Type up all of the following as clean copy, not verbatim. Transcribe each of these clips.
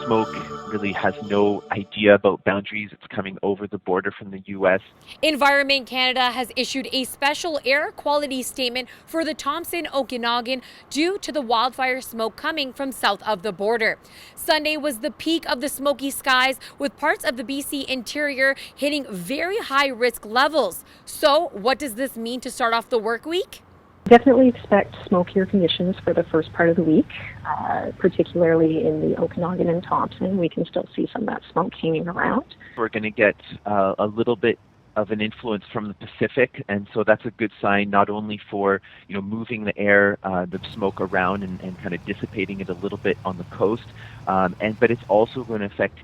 smoke really has no idea about boundaries. It's coming over the border from the U.S. Environment Canada has issued a special air quality statement for the Thompson-Okanagan due to the wildfire smoke coming from south of the border. Sunday was the peak of the smoky skies, with parts of the BC interior hitting very high risk levels. So what does this mean to start off the work week? Definitely expect smokier conditions for the first part of the week, particularly in the Okanagan and Thompson. We can still see some of that smoke hanging around. We're going to get a little bit of an influence from the Pacific, and so that's a good sign, not only for moving the air, the smoke around and kind of dissipating it a little bit on the coast, but it's also going to affect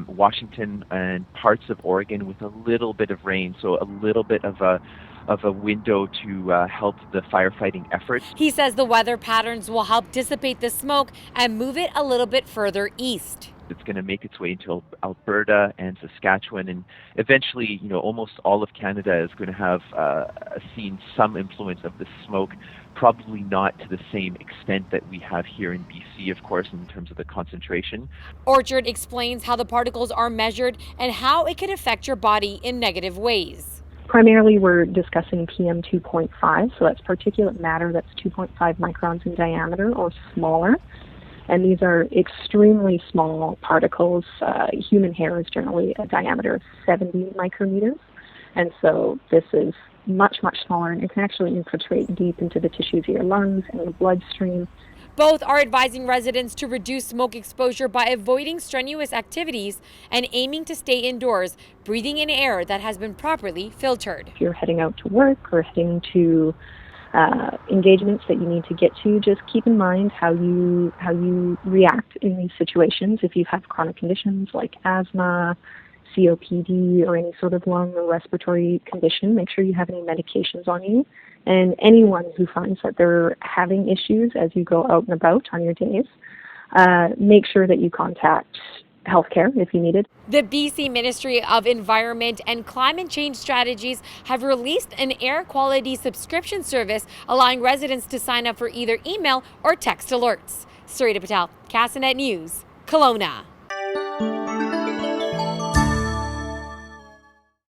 Washington and parts of Oregon with a little bit of rain, so a little bit of a window to help the firefighting efforts. He says the weather patterns will help dissipate the smoke and move it a little bit further east. It's going to make its way into Alberta and Saskatchewan, and eventually, almost all of Canada is going to have seen some influence of the smoke, probably not to the same extent that we have here in BC, of course, in terms of the concentration. Orchard explains how the particles are measured and how it can affect your body in negative ways. Primarily, we're discussing PM 2.5, so that's particulate matter that's 2.5 microns in diameter or smaller. And these are extremely small particles. Human hair is generally a diameter of 70 micrometers. And so this is much, much smaller, and it can actually infiltrate deep into the tissues of your lungs and the bloodstream. Both are advising residents to reduce smoke exposure by avoiding strenuous activities and aiming to stay indoors, breathing in air that has been properly filtered. If you're heading out to work or heading to engagements that you need to get to, just keep in mind how you react in these situations. If you have chronic conditions like asthma, COPD, or any sort of lung or respiratory condition, make sure you have any medications on you. And anyone who finds that they're having issues as you go out and about on your days, make sure that you contact healthcare if you need it. The BC Ministry of Environment and Climate Change Strategies have released an air quality subscription service, allowing residents to sign up for either email or text alerts. Sarita Patel, Castanet News, Kelowna.